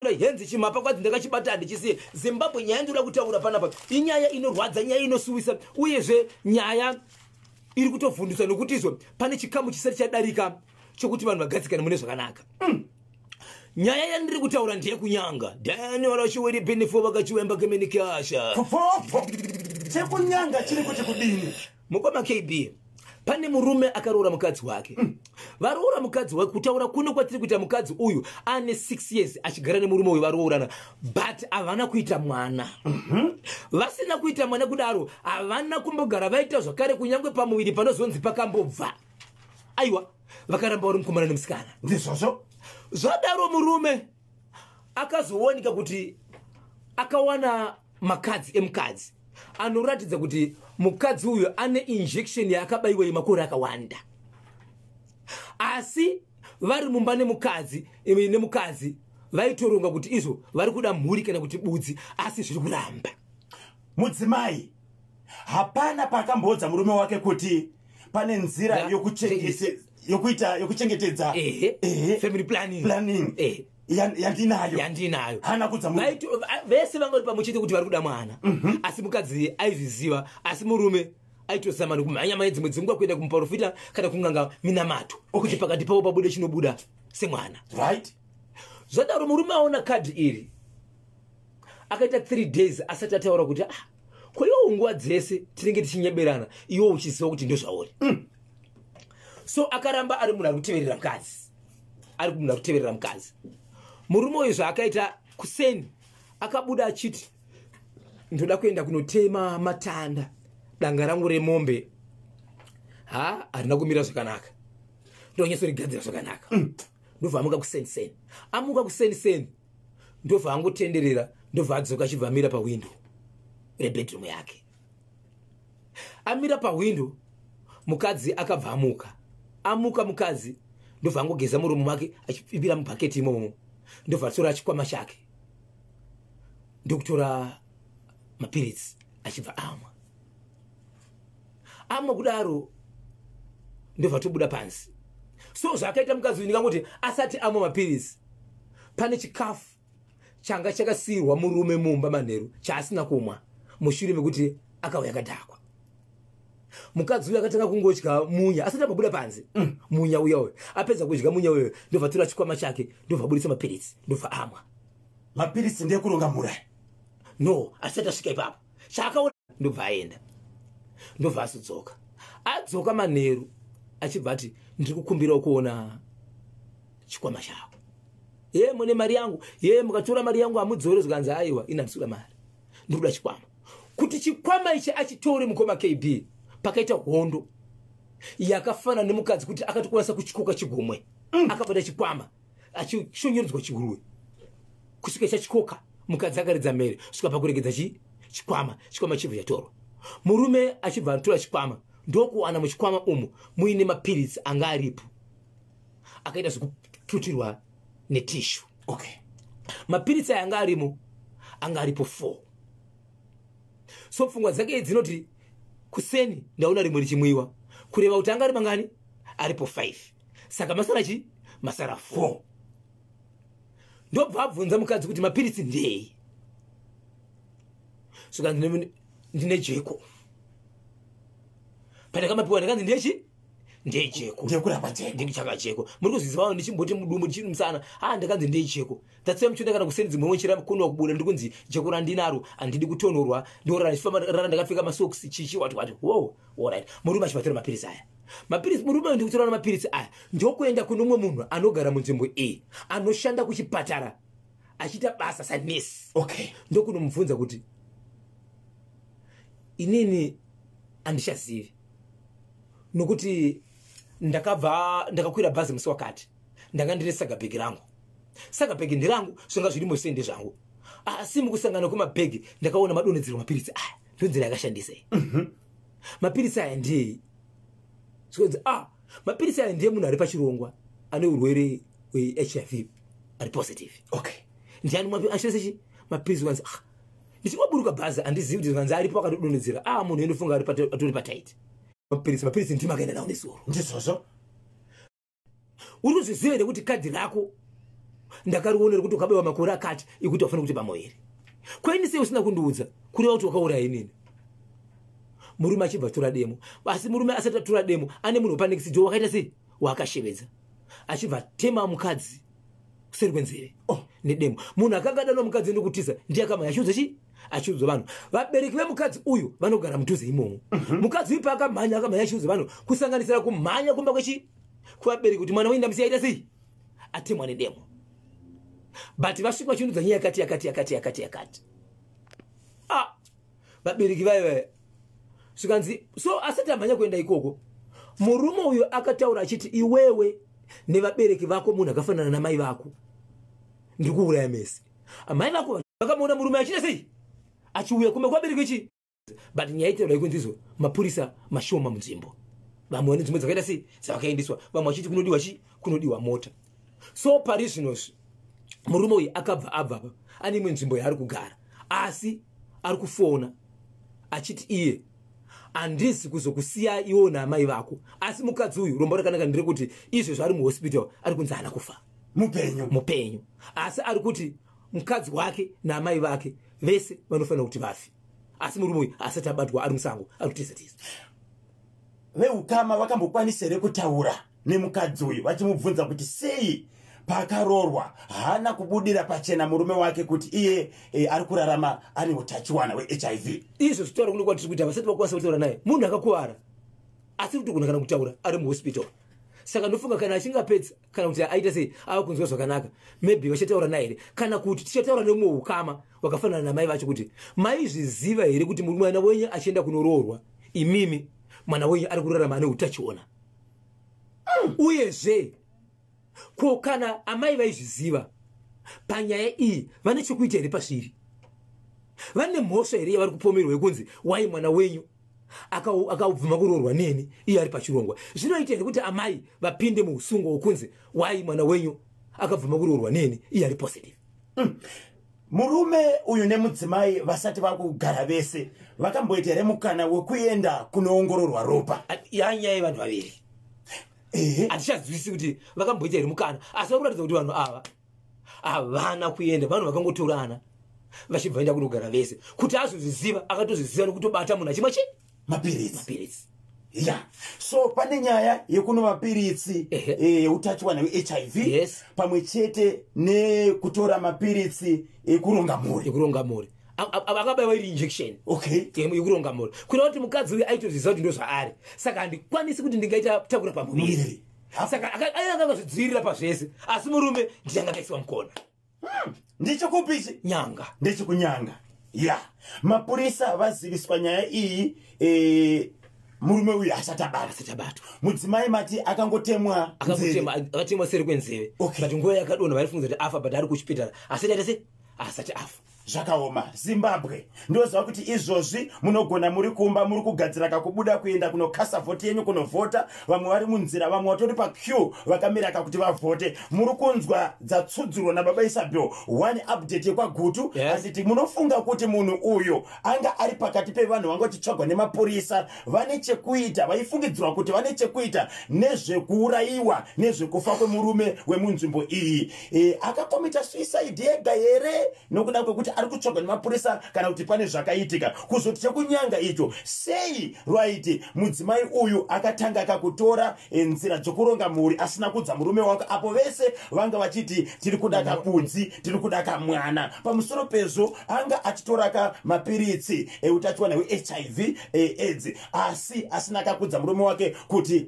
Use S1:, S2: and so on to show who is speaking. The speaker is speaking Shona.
S1: henzi chimapa kwadzi ndakachibata ndichisiye Zimbabwe nyaya ndira kutaura panapa inyaya inorwadza nyaya inosuwisa uyezve nyaya iri kutovhundiswa nokuti izvo pane chikamu chisati chadarika chokuti vanhu vagadzikana mune zvakanaka. Nyaya yandiri kutaura ndiye kunyanga dani warachiweri benefo vakachiwemba kemeni kasha
S2: chekunyanga chiri kuti kudini
S1: mukoma KB pane murume akaroora mukadzi wake varoora mukadzi wake kutaura kuno kwatiri kuita mukadzi uyu ane 6 years achigara nemurume uyu varoorana but havana kuita mwana vasina kuita mwana kudaro havana kumbogara vaita zvakare kunyangwe pamuviri panozonzi pakambobva aiwa vakaramba vari mukomana nemusikana
S2: ndizvozvo
S1: zvadaro murume akazooneka kuti akawana makadzi emukadzi anoratidza kuti mukadzi uyu ane injection yaakabayiwa yemakore akawanda asi vari mumba nemukadzi vaitoronga kuti izvo vari kuda mhuri kana kuti budzi asi zviri kuramba.
S2: Mudzimai hapana pakambodza murume wake kuti pane nzira yokuchengetedza
S1: family planning
S2: yandinayo hana kudza
S1: vese vangori pamuchete kuti vari kuda mwana asi mukadzi aizviziva asi murume aitozama nokumhanya dzimwe dzenguva kuenda kumuprofita kana kunganga minamato kuti pakati pavo pabude chinobuda semwana. Zvadaro murume aona kadhi iri akaita 3 days asati ataura kuti kwaiwo nguva dzese tinenge tichinyeberana iwo uchiziva kuti ndozvauri. So akaramba ari munhu ari kuteverera mukadzi murume uyu zvaakaita kuseni akabuda achiti ndoda kuenda kunotema matanda danga rangu remombe harina kumira zvakanaka ndonyatsorigadzira zvakanaka ndobva amuka kuseni amuka kuseni ndobva angotenderera ndobva adzoka achibva amira pawindo rebedroom yake amira pawindo mukadzi akabva amuka mukadzi ndobva angogeza muromo wake achipipira mubhaketi imomo ndobva atora chikwama chake ndokutora mapiritsi achibva amwa kudaro ndobva tobuda pansi. So zvakaita mukadzi uyu ndingangokuti asati amwa mapiritsi pane chikafu changa chakasiyirwa murume mumba manheru chaasina kumwa mushure mekuti akauya akadhakwa. Mukadzi uyu akatanga kungodya munya asati abuda panze munya uya apedza kudya munya uya ndobva tora chikwama chake ndobva abudisa mapiritsi ndobva amwa.
S2: Mapiritsi ndiye kuronga murai
S1: no asati asvika ipapo chaakaona ndobva aenda ndobva adzoka manheru achibva ati ndiri kukumbirawo kuona chikwama chako mune mari yangu mukatora mari yangu hamudzore zvikanzi aiwa inandisura mari ndiri kuda chikwama kuti chikwama ichi achitore mukoma KB. Pakaita hondo yakafana nemukadzi kuti akatokwanisa kuchikoka chigomwe akabata chikwama achishonyerudzwa chiguruwe kusvika chachikoka mukadzi akaridza mhere kusvika pakuregedza chikwama chibva chatorwa murume achibva atora chikwama ndokuwana muchikwama umu muine mapiritsi anga aripo akaita zvekuputirwa netishu. Mapiritsi aya anga arimo anga aripo 4. So pfungwa dzake dzinoti kuseni ndaona rimwe richimwiwa kureva kuti anga ari mangani aripo 5 saka masara 4. Ndobva abvunza mukadzi kuti mapiritsi ndei saka ndine jeko pandakamapiwa ndakanzi ndiye jeko ndichaka jeko muri kuziziva ndichimboti mudumbu ndichiri musana ndakanzi ndiye jeko tatsiya muchonda kana kuseni dzimwe mwechira kunwa kubuda ndikunzi jeko randinaro handidi kutonorwa ndorara ndifamba rara ndakapfeka masoksi chichi wati wow alright murume achivatora mapiritsi aya murume ndikutora mapiritsi aya ndokuenda kune umwe munhu anogara munzvimbo anoshanda kuchipatara achiita basa sanesi ndokunomubvunza kuti inini handichazivi nokuti ndakakwira bhazi musi wakati ndanga ndine sagabhegi rangu ndirangu zvonga zvirimo sende zvangu asi mukusangana kwemabhegi ndakaona madonhedzero mapiritsi aya ndonzira yakashandisei mapiritsi aya ndei zvikonzi mapiritsi aya ndiye munhu ari pachirongwa ane urwere hweHIV ari positive ndiani ashosei mapiritsi wanzi ndichingwaburuka bhazi handizivi kuti zvanzi aripo akatodonhedzera munhu endofunga atori pataiti mapiritsi ndima akaenda nawo nesoro ndizvozvo uri kuzviziva kuti kadhi rako ndakariona kuti ukabewa makore akati ekuti wafana kuti pamoyeri. Kwaini sei usina kundiudza kureva kuti wakauraya inini? Murume achibva tora demo. Asi murume asati atora demo ane munhu panekisidho wakaita sei? Wakashevedza. Achibva tema mukadzi kuseri kwenzeve. Nedemo. Munhu akanga dano mukadzi ndokutiza ndiye akamaya achiudza chi? Achiudza vanhu. Vabereki vemukadzi uyu vanogara mudhuze imomo. Mukadzi ipa akamhanya akamaya achiudza vanhu kusanganisira kumhanya kumba kwechi? Kuvabereki kuti mwana wenda musiyaita sei? Atemwa nedemo. But vasvika vachiudza nyaya yakati. Vabereki vaye. So asati amhanya kuenda ikoko. Murume uyu akataura achiti iwewe nevabereki vako munhu akafanana namai vako. Ndikuuraya mese. Amai vako vakamuona murume achita sei? Achiuya kumbe kwabereki chi? But nyaya itaura ikunzizo mapurisa mashoma munzvimbo. Vamwe vane nzvimbo dzakaita sei? Dzakaendeswa. Vamwe vachiti kunodiwa chi? Kunodiwa mota. So parizvinos murume uyu akabva abva ane imwe nzvimbo yaari kugara. Asi ari kufona achiti iye andisi kuzokusiya iwo namai vako. Asi mukadzi uyu rombo rakanaka nderekuti izvezvo ari muhospital ari kunzi haana kufa. Mupenyu. Asi ari kuti mukadzi wake namai vake vese vanofanira kuti vafe. Asi murume uyu asati abatwa ari musango ari kutiza-tiza.
S2: Veukama vakambokwanisere kutaura nemukadzi uyu vachimubvunza kuti sei pakaroorwa haana kubudira pachena murume wake kuti iye ari kurarama ane utachiwana weHIV.
S1: Izvo zvitaura kuno kwatiri kuita vasati vakwanisa kutaura naye. Munhu akakuwara asi kuti kana kutaura ari muhospital. Saka ndofunga kana achingapedza kana kuti aita sei ava kunzwa zvakanaka maybe vachataura naye here kana kuti tichataura nemumwe ukama wakafanana namai vacho kuti maizviziva here kuti mwana wenyu achienda kunoroorwa imimi mwana wenyu ari kurarama ane utachiona. Uyezve ko kana amai vaizviziva panyaya iyi vane chekuita here pasviri? Vane mhosva here yavari kupomerwa yekunzi wai mwana wenyu akabvuma kuroorwa neni iye ari pachirongwa? Zvinoita here kuti amai vapinde muusungo wokunzi wai mwana wenyu akabvuma kuroorwa neni iye ari positive?
S2: Murume uyu nemudzimai vasati vakugara vese vakamboita here mukana wekuenda kunoongororwa ropa?
S1: Yanyaya yevanhu vaviri. Hatichazivisi kuti vakamboita here mukana, asi vakuratidza kuti vanhu ava havana kuenda, vanhu vakangotorana vachibva enda kunogara vese. Kuti azozviziva akatozviziva nekutobata munhu achimwa chi? Mapiritsi.
S2: Yeah. So pane nyaya yekuno mapiritsi utachiwana weHIV pamwe chete nekutora mapiritsi ekuronga mhuri. Akabayiwa iri injection. Yekuronga mhuri. Kuona kuti mukadzi uyu aitozviziva kuti ndozvaari. Saka handikwanisi kuti ndingaita takura pamuviri. Saka akangazvidzivirira pazvese. Asi murume ndichangakaiswa mukona. Ndichikupichi?
S1: Nyanga.
S2: Ndechikunyanga. Yeah. Mapurisa vaziviswa nyaya iyi murume uyu asati abatwa. Mudzimai mati akangotemwa
S1: seri kwenzeve. But nguva yakadonha vaifunga kuti afa but ari kuchipitara. Asati afa.
S2: Zvakaoma. Zimbabwe ndoziva kuti izvozvi munogona muri kumba muri kugadzira kakubuda kuenda kunokasa vhoti yenyu kunovhota, vamwe vari munzira, vamwe vatori paqueue vakamira kakuti vavhote. Muri kunzwa dzatsudzurwa nababa Isabel one update yekwagutu asiti munofunga kuti munhu uyu anga ari pakati pevanhu vanga vachitsvagwa nemapurisa vane chekuita, vaifungidzirwa kuti vane chekuita nezvekuurayiwa nezvekufa kwemurume wemunzvimbo iyi. Akakomita suicide yega here nokuda kwekuti ari kutsvagwa nemapurisa kana kuti pane zvakaitika. Kuzoti chekunyanga icho sei right mudzimai uyu akatanga akakutora nzira dzokuronga mhuri asina kudza murume wake, apo vese vanga vachiti tiri kuda kapudzi, tiri kuda kamwana. Pamusoro pezvo anga achitora mapiritsi utachiwana weHIV AIDS asi asina akakudza murume wake kuti